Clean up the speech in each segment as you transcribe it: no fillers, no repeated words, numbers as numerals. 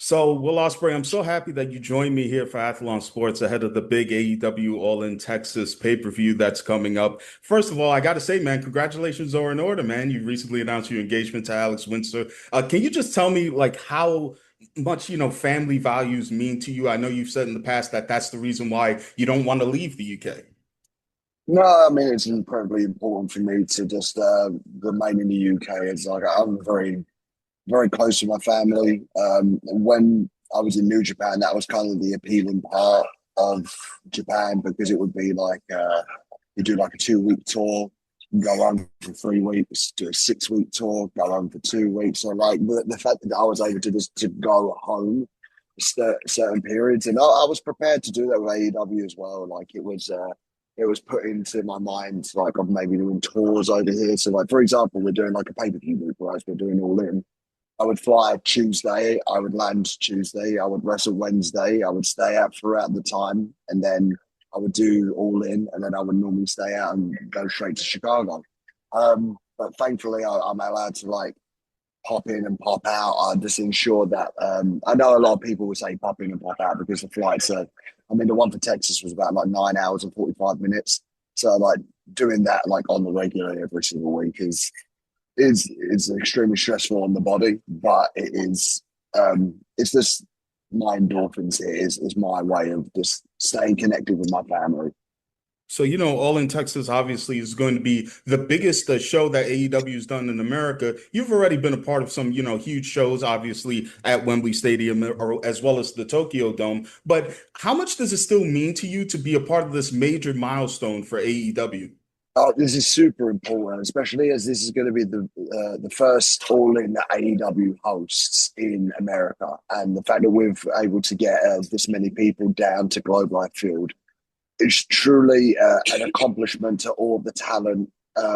So, Will Ospreay, I'm so happy that you joined me here for Athlon Sports ahead of the big AEW All in Texas pay-per-view that's coming up. First of all, I got to say, man, congratulations are in order, man. You recently announced your engagement to Alex Windsor. Can you just tell me, like, how much, family values mean to you? I know you've said in the past that that's the reason why you don't want to leave the UK. No, I mean it's incredibly important for me to just remain in the UK. It's like I'm very close to my family. When I was in New Japan, that was kind of the appealing part of Japan because it would be like you do like a 2 week tour, go on for 3 weeks, do a 6 week tour, go on for 2 weeks. So like the fact that I was able to just to go home certain periods, and I was prepared to do that with AEW as well. Like it was put into my mind like of maybe doing tours over here. So like for example, we're doing like a pay-per-view week, whereas we're doing all in. I would fly Tuesday, I would land Tuesday, I would wrestle Wednesday, I would stay out throughout the time, and then I would do all in, and then I would normally stay out and go straight to Chicago. But thankfully, I'm allowed to like pop in and pop out. I just ensure that I know a lot of people would say pop in and pop out because the flights are. I mean, the one for Texas was about like 9 hours and 45 minutes. So like doing that like on the regular every single week is extremely stressful on the body, but it's just my endorphins here is my way of just staying connected with my family. So, All in Texas obviously is going to be the biggest show that AEW has done in America. You've already been a part of some, huge shows, obviously at Wembley Stadium or as well as the Tokyo Dome. But how much does it still mean to you to be a part of this major milestone for AEW? Oh, this is super important, especially as this is going to be the first All In that AEW hosts in America, and the fact that we're able to get this many people down to Globe Life Field is truly an accomplishment to all of the talent,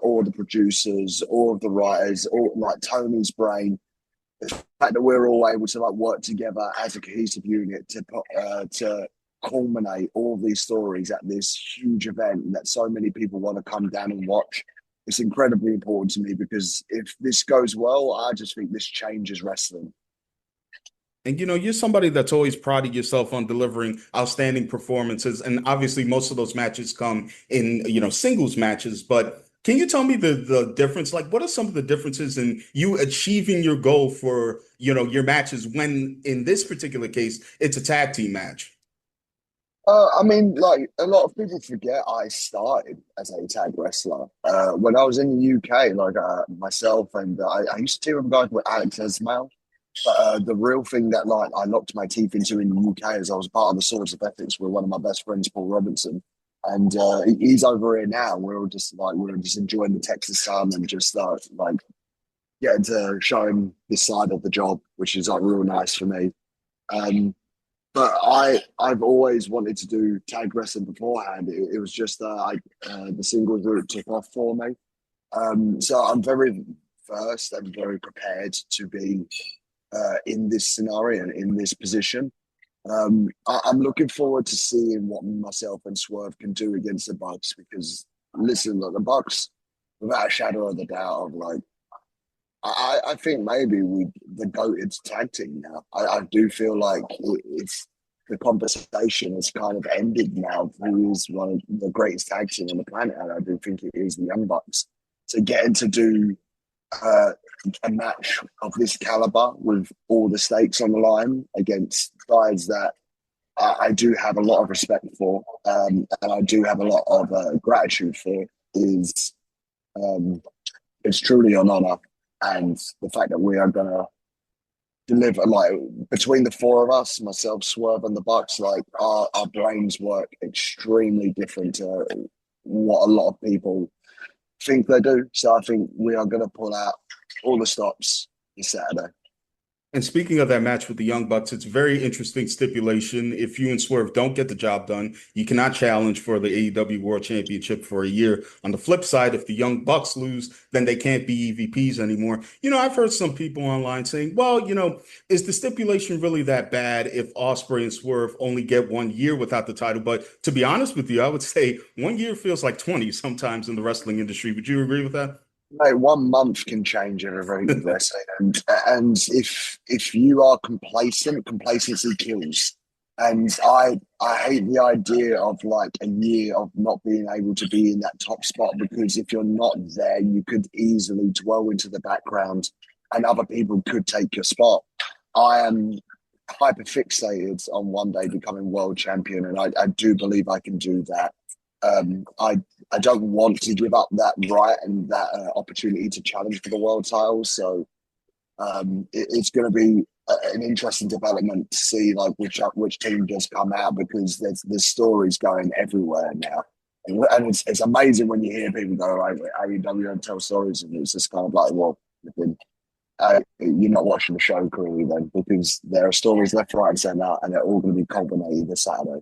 all the producers, all of the writers, all like Tony's brain. The fact that we're all able to like work together as a cohesive unit to culminate all of these stories at this huge event that so many people want to come down and watch. It's incredibly important to me because if this goes well, I just think this changes wrestling. And you're somebody that's always prided yourself on delivering outstanding performances. And obviously, most of those matches come in, singles matches. But can you tell me the difference? Like, what are some of the differences in you achieving your goal for, your matches when in this particular case, it's a tag team match? I mean, like a lot of people forget, I started as a tag wrestler when I was in the UK. Like myself and I used to team with guys with Alex Esmail. But the real thing that like I locked my teeth into in the UK is I was part of the Swords of Ethics with one of my best friends, Paul Robinson, and he's over here now. We're just enjoying the Texas sun and just like getting to show him this side of the job, which is like real nice for me. Um, but I've always wanted to do tag wrestling beforehand. It was just the singles route took off for me. So I'm very versed and very prepared to be in this scenario and in this position. I'm looking forward to seeing what myself and Swerve can do against the Bucks because listen, look, the Bucks, without a shadow of a doubt, of like I think maybe we the goated tag team now. I do feel like it's the conversation has kind of ended now. Who is one of the greatest tag team on the planet? And I do think it is the Young Bucks. So getting to do uh, a match of this caliber with all the stakes on the line against guys that I do have a lot of respect for, and I do have a lot of gratitude for, is um, it's truly an honor. And the fact that we are gonna deliver, like between the four of us, myself, Swerve, and the Bucks, like our brains work extremely different to what a lot of people think they do. So I think we are going to pull out all the stops this Saturday. And speaking of that match with the Young Bucks, it's a very interesting stipulation. If you and Swerve don't get the job done, you cannot challenge for the AEW World Championship for a year. On the flip side, if the Young Bucks lose, then they can't be EVPs anymore. I've heard some people online saying, well, is the stipulation really that bad if Ospreay and Swerve only get 1 year without the title? But to be honest with you, I would say 1 year feels like 20 sometimes in the wrestling industry. Would you agree with that? Mate, 1 month can change everything with wrestling, and if you are complacent, complacency kills. And I hate the idea of like a year of not being able to be in that top spot, because if you're not there, you could easily dwell into the background, and other people could take your spot. I am hyper fixated on one day becoming world champion, and I do believe I can do that. I don't want to give up that right and that opportunity to challenge for the world title. So it's going to be an interesting development to see like which team does come out, because there's stories going everywhere now, and it's amazing when you hear people go like AEW and tell stories, and it's just kind of like, well, you're not watching the show clearly then, because there are stories left, right, and centre, and they're all going to be culminated this Saturday.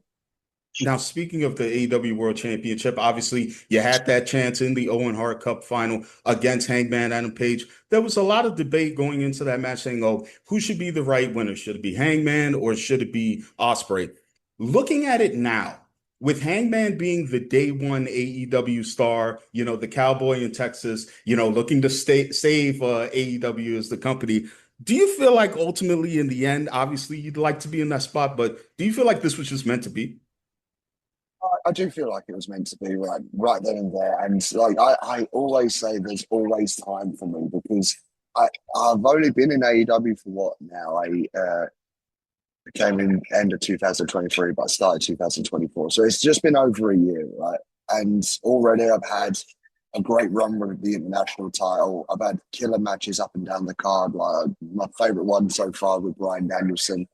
Now, speaking of the AEW World Championship, obviously you had that chance in the Owen Hart Cup final against Hangman Adam Page. There was a lot of debate going into that match saying, oh, who should be the right winner? Should it be Hangman or should it be Ospreay? Looking at it now, with Hangman being the day one AEW star, the cowboy in Texas, looking to save AEW as the company, do you feel like ultimately in the end, obviously you'd like to be in that spot, but do you feel like this was just meant to be? I do feel like it was meant to be right then and there. And like I always say there's always time for me, because I've only been in AEW for what now? I came in end of 2023, but I started 2024. So it's just been over a year, right? And already I've had a great run with the international title. I've had killer matches up and down the card. Like my favorite one so far with Bryan Danielson.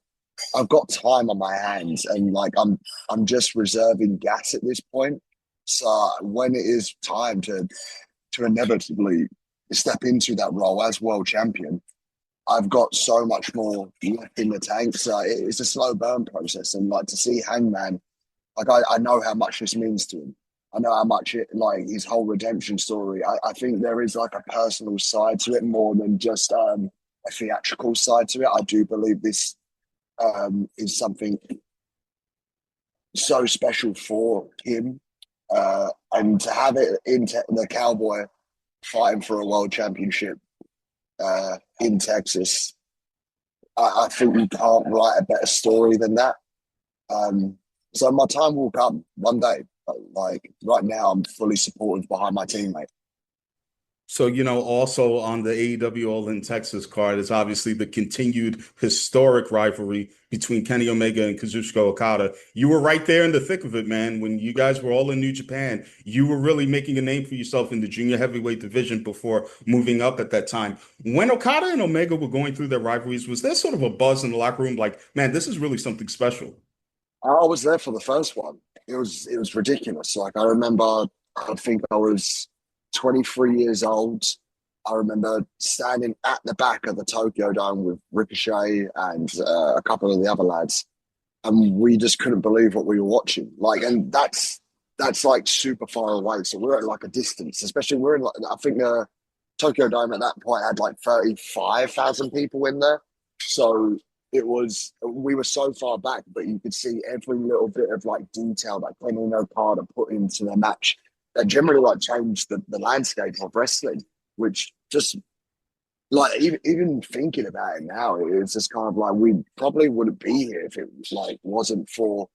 I've got time on my hands, and like I'm just reserving gas at this point. So when it is time to inevitably step into that role as world champion, I've got so much more left in the tank. So it's a slow burn process, and like to see Hangman, like I know how much this means to him. I know how much it like his whole redemption story. I think there is like a personal side to it more than just a theatrical side to it. I do believe this is something so special for him. And to have it in the Cowboy fighting for a world championship in Texas, I think you can't write a better story than that. So my time will come one day. Like right now, I'm fully supportive behind my teammate. So, also on the AEW All in Texas card is obviously the continued historic rivalry between Kenny Omega and Kazuchika Okada. You were right there in the thick of it, man. When you guys were all in New Japan, you were really making a name for yourself in the junior heavyweight division before moving up at that time. When Okada and Omega were going through their rivalries, was there sort of a buzz in the locker room like, man, this is really something special? I was there for the first one. It was ridiculous. Like I remember, I think I was 23 years old. I remember standing at the back of the Tokyo Dome with Ricochet and a couple of the other lads, and we just couldn't believe what we were watching. Like, and that's like super far away. So we're at like a distance, especially we're in like I think the Tokyo Dome at that point had like 35,000 people in there. So we were so far back, but you could see every little bit of like detail that Kenny and Okada put into the match that generally like changed the landscape of wrestling, which just like even thinking about it now, it's just kind of like we probably wouldn't be here if it like wasn't for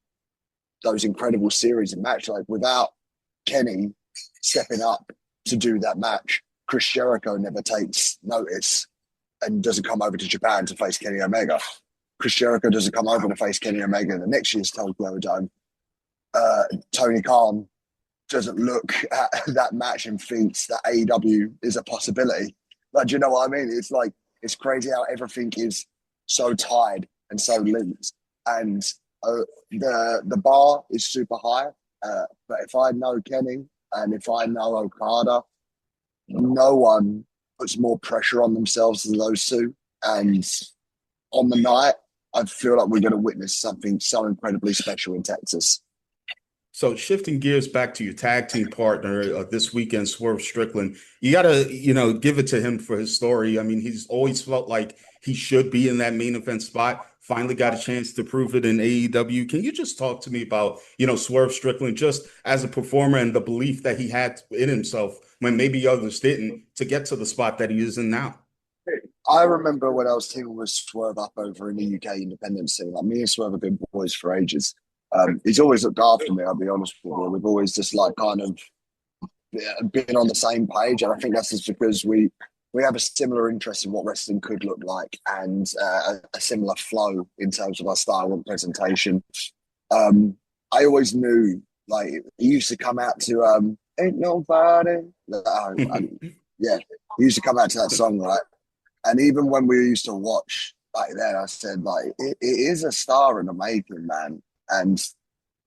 those incredible series of match. Like without Kenny stepping up to do that match, Chris Jericho never takes notice and doesn't come over to Japan to face Kenny Omega. Chris Jericho doesn't come over to face Kenny Omega in the next year's Tokyo Dome. Tony Khan doesn't look at that match and thinks that AEW is a possibility. Like, do you know what I mean? It's like it's crazy how everything is so tied and so linked, and the bar is super high. But if I know Kenny and if I know Okada, no one puts more pressure on themselves than those two. And on the night, I feel like we're going to witness something so incredibly special in Texas. So shifting gears back to your tag team partner this weekend, Swerve Strickland, you gotta, give it to him for his story. I mean, he's always felt like he should be in that main event spot. Finally got a chance to prove it in AEW. Can you just talk to me about, Swerve Strickland just as a performer and the belief that he had in himself when maybe others didn't to get to the spot that he is in now? I remember when I was teaming with Swerve up over in the UK independent scene. Like me and Swerve have been boys for ages. He's always looked after me. I'll be honest with you. We've always just like kind of been on the same page, and I think that's just because we have a similar interest in what wrestling could look like, and a similar flow in terms of our style and presentation. I always knew, like, he used to come out to "Ain't Nobody." Yeah, he used to come out to that song, right? And even when we used to watch back then, I said, like, it is a star in the making, man. And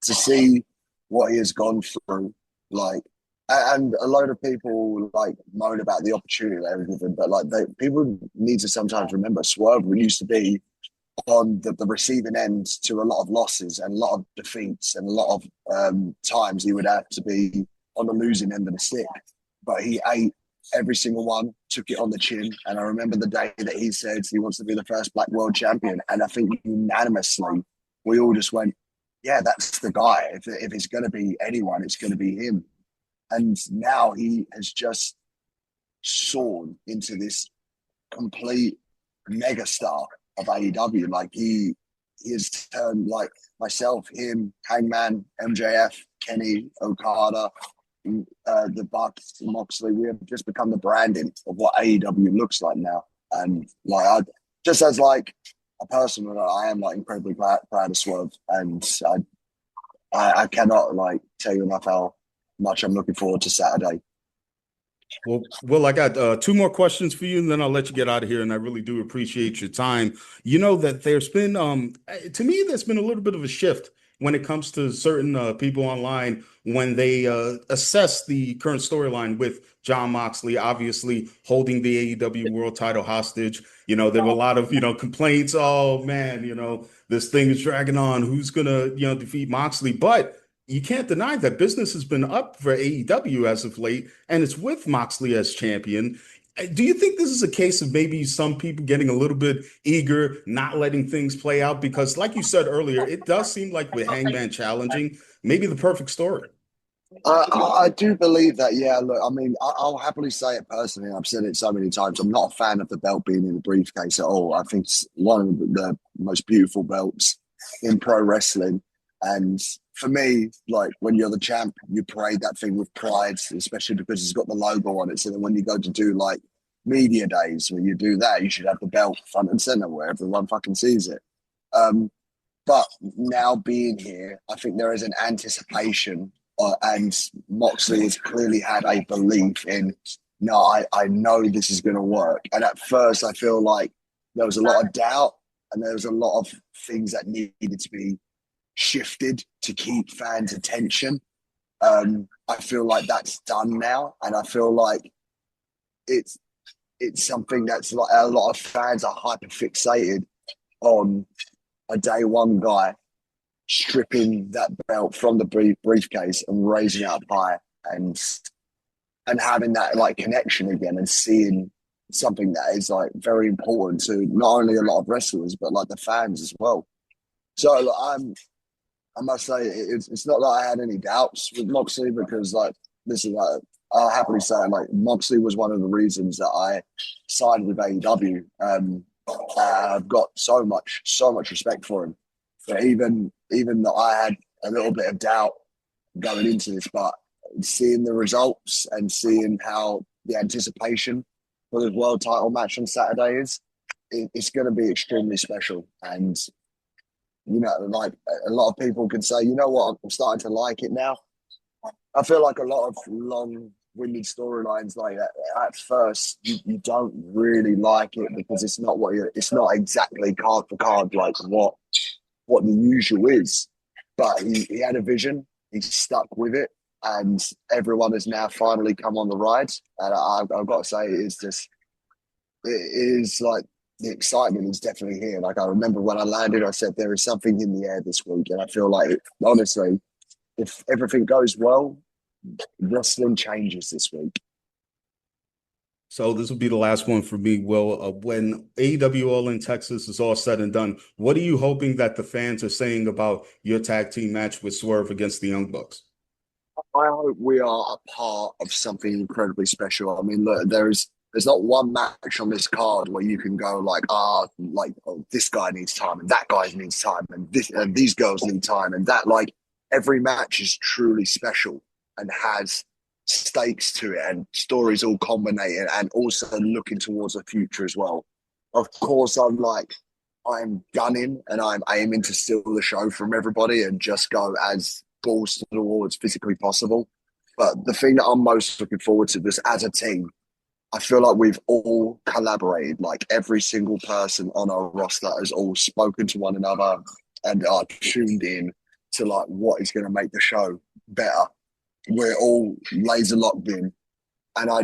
to see what he has gone through, like, and a load of people like moan about the opportunity that was given, but like people need to sometimes remember Swerve used to be on the receiving end to a lot of losses and a lot of defeats, and a lot of times he would have to be on the losing end of the stick. But he ate every single one, took it on the chin. And I remember the day that he said he wants to be the first black world champion. And I think unanimously, we all just went, yeah, that's the guy. If it's going to be anyone, it's going to be him. And now he has just soared into this complete megastar of AEW. Like he has turned, like, myself, him, Hangman, MJF, Kenny, Okada, the Bucks, Moxley. We have just become the branding of what AEW looks like now. And like, just as like a person, I am like incredibly proud of Swerve, and I cannot like tell you enough how much I'm looking forward to Saturday. Well, I got two more questions for you, and then I'll let you get out of here. And I really do appreciate your time. You know that there's been, to me, there's been a little bit of a shift when it comes to certain people online when they assess the current storyline with Jon Moxley, obviously holding the AEW World Title hostage. There were a lot of complaints. Oh man, this thing is dragging on. Who's gonna defeat Moxley? But you can't deny that business has been up for AEW as of late, and it's with Moxley as champion. Do you think this is a case of maybe some people getting a little bit eager, not letting things play out? Because, like you said earlier, it does seem like with Hangman challenging, maybe the perfect story. I do believe that. Yeah, look, I mean, I'll happily say it personally. I've said it so many times. I'm not a fan of the belt being in the briefcase at all. I think it's one of the most beautiful belts in pro wrestling. And for me, like, when you're the champ, you parade that thing with pride, especially because it's got the logo on it. So then when you go to do like media days, when you do that, you should have the belt front and center where everyone fucking sees it. But now being here, I think there is an anticipation, and Moxley has clearly had a belief in, no, I know this is going to work. And at first, I feel like there was a lot of doubt, and there was a lot of things that needed to be shifted to keep fans' attention. I feel like that's done now, and I feel like it's something that's like a lot of fans are hyper fixated on a day one guy stripping that belt from the briefcase and raising it up high, and having that like connection again, and seeing something that is like very important to not only a lot of wrestlers but like the fans as well. So like, I must say it's not that I had any doubts with Moxley, because like, this is like, I'll happily say, like, Moxley was one of the reasons that I signed with AEW. I've got so much respect for him. But even though I had a little bit of doubt going into this, but seeing the results and seeing how the anticipation for the world title match on Saturday is, it's going to be extremely special. And like, a lot of people can say, you know what, I'm starting to like it now. I feel like a lot of long-winded storylines, like at first, you don't really like it because it's not it's not exactly card for card like what the usual is. But he had a vision, he stuck with it, and everyone has now finally come on the ride. And I've got to say, it is like, the excitement is definitely here. Like, I remember when I landed, I said there is something in the air this week, and I feel like, honestly, if everything goes well, wrestling changes this week. So this will be the last one for me, Will. When AEW All in Texas is all said and done, what are you hoping that the fans are saying about your tag team match with Swerve against the Young Bucks? I hope we are a part of something incredibly special. I mean, look, there's not one match on this card where you can go like, oh, this guy needs time and that guy needs time and this and these girls need time and that. Like every match is truly special and has stakes to it and stories all combinated and also looking towards the future as well. Of course, I'm gunning and I'm aiming to steal the show from everybody and just go as balls to the wall as physically possible. But the thing that I'm most looking forward to is as a team, I feel like we've all collaborated. Like every single person on our roster has all spoken to one another and are tuned in to like what is going to make the show better. We're all laser locked in. And I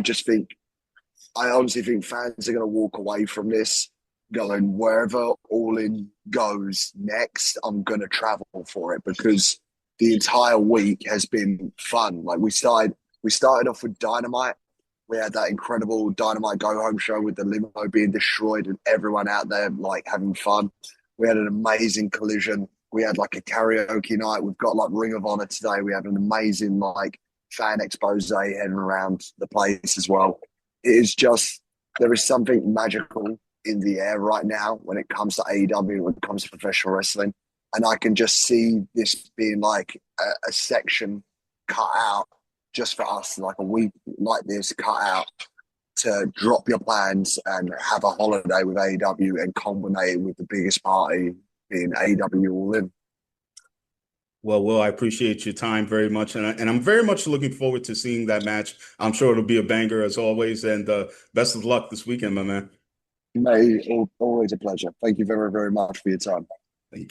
honestly think fans are going to walk away from this going wherever All In goes next, I'm going to travel for it because the entire week has been fun. Like we started off with Dynamite. We had that incredible Dynamite go home show with the limo being destroyed and everyone out there like having fun. We had an amazing collision. We had like a karaoke night. We've got like Ring of Honor today. We had an amazing like fan expose heading around the place as well. It is just there is something magical in the air right now when it comes to AEW, when it comes to professional wrestling. And I can just see this being like a section cut out just for us, like a week like this cut out to drop your plans and have a holiday with AEW and combine it with the biggest party being AEW All In. Well, Will, I appreciate your time very much, and I'm very much looking forward to seeing that match. I'm sure it'll be a banger as always, and best of luck this weekend, my man. Mate, always a pleasure. Thank you very, very much for your time. Thank you.